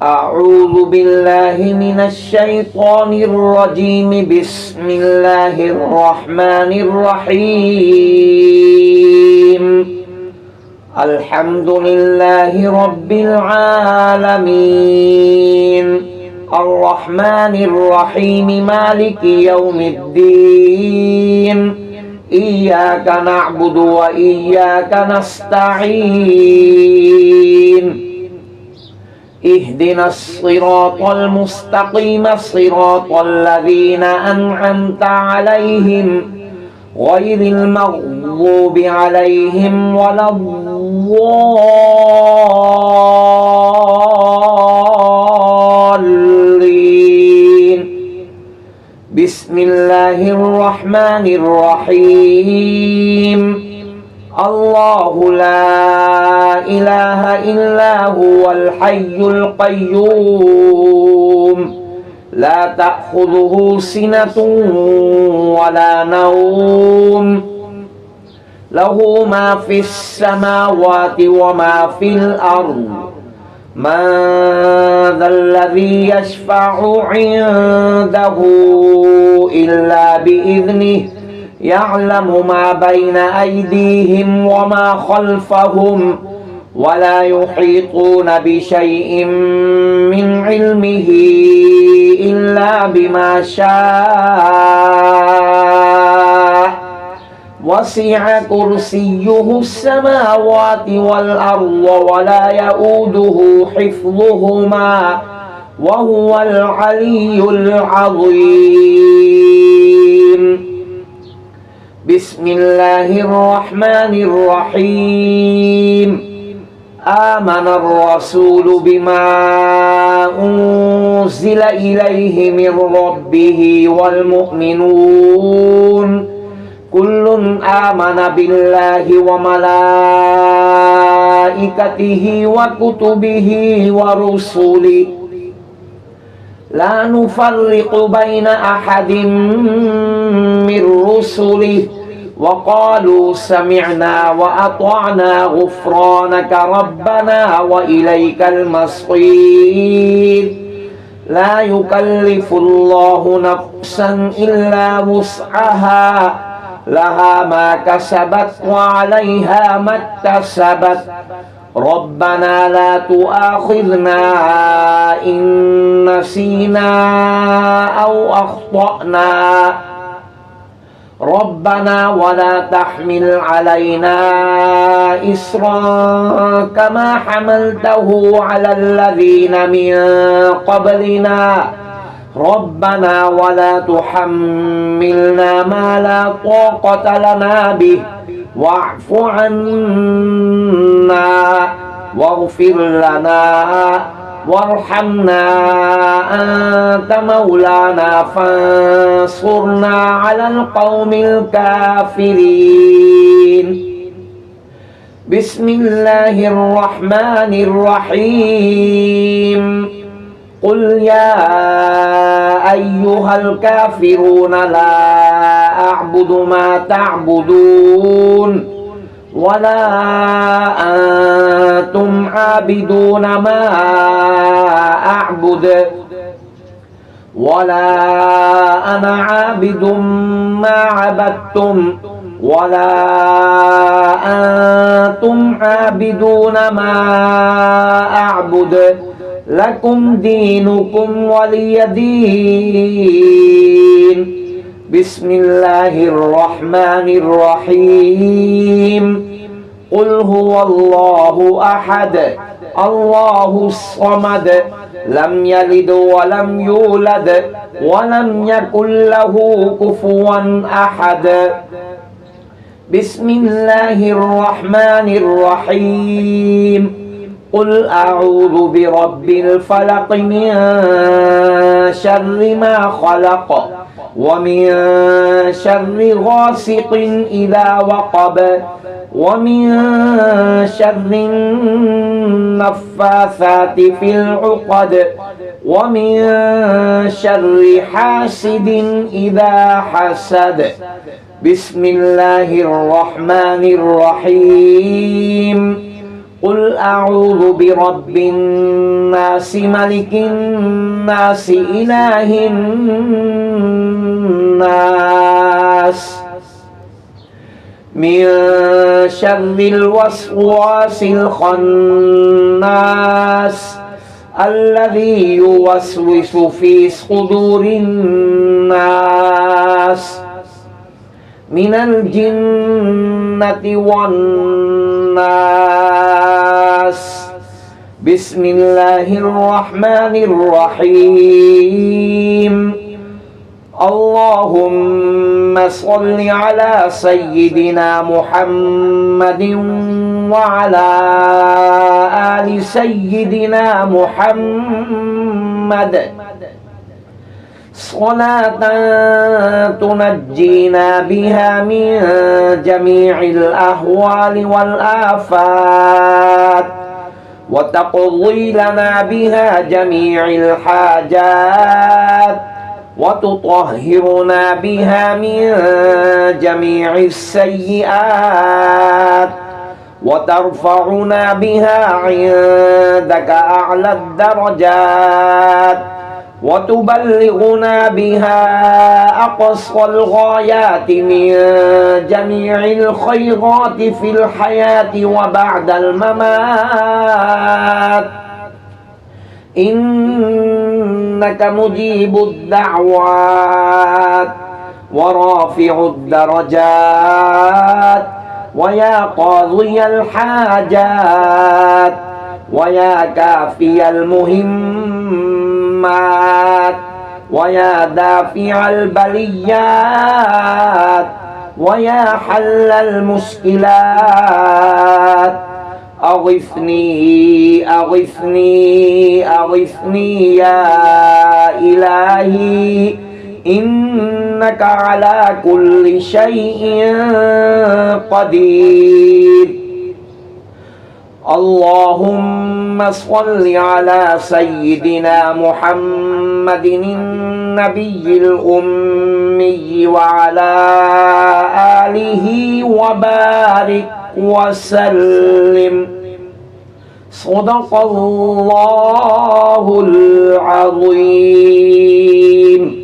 أعوذ بالله من الشيطان الرجيم. بسم الله الرحمن الرحيم. الحمد لله رب العالمين، الرحمن الرحيم، مالك يوم الدين. إياك نعبد وإياك نستعين. اهدنا الصراط المستقيم، صراط الذين أنعمت عليهم غير المغضوب عليهم ولا الضالين. بسم الله الرحمن الرحيم. الله لا إله إلا هو الحي القيوم، لا تأخذه سنة ولا نوم، له ما في السماوات وما في الأرض. من ذا الذي يشفع عنده إلا بإذنه، يعلم ما بين أيديهم وما خلفهم، ولا يحيطون بشيء من علمه إلا بما شاء. وسع كرسيه السماوات والأرض ولا يؤوده حفظهما وهو العلي العظيم. بسم الله الرحمن الرحيم. آمن الرسول بما أنزل إليه من ربه والمؤمنون كل آمن بالله وملائكته وكتبه ورسله لا نفرق بين أحد من رسله وقالوا سمعنا وأطعنا غفرانك ربنا وإليك المصير. لا يكلف الله نفسا إلا وسعها، لها ما كسبت وعليها ما اكتسبت. ربنا لا تؤاخذنا إن نسينا أو أخطأنا، ربنا ولا تحمل علينا إصرا كما حملته على الذين من قبلنا، ربنا ولا تحملنا ما لا طاقة لنا به، واعف عنا واغفر لنا وارحمنا، أنت مولانا فانصرنا على القوم الكافرين. بسم الله الرحمن الرحيم. قل يا أيها الكافرون لا أعبد ما تعبدون ولا أنتم عابدون ما أعبد ولا أنا عابد ما عبدتم ولا أنتم عابدون ما أعبد، لكم دينكم ولي دين. بسم الله الرحمن الرحيم. قل هو الله أحد الله الصمد لم يلد ولم يولد ولم يكن له كفوا أحد. بسم الله الرحمن الرحيم. قل أعوذ برب الفلق من شر ما خلق ومن شر غاسق إذا وقب ومن شر النفاثات في العقد ومن شر حاسد إذا حسد. بسم الله الرحمن الرحيم. قل أعوذ برب الناس ملك الناس إله الناس من شر الوسواس الخناس الذي يوسوس في صدور الناس من الجنة والناس بسم الله الرحمن الرحيم اللهم صل على سيدنا محمد وعلى آل سيدنا محمد صلاة تنجينا بها من جميع الأهوال والآفات وتقضي لنا بها جميع الحاجات وتطهرنا بها من جميع السيئات وترفعنا بها عندك أعلى الدرجات وتبلغنا بها أقصى الغايات من جميع الخيرات في الحياة وبعد الممات إنك مجيب الدعوات ورافع الدرجات ويا قاضي الحاجات ويا كافي المهمات ويا دافع البليات ويا حل المشكلات أغثني أغثني أغثني يا إلهي إنك على كل شيء قدير اللهم صل على سيدنا محمد النبي الأمي وعلى آله وبارك وسلم صدق الله العظيم.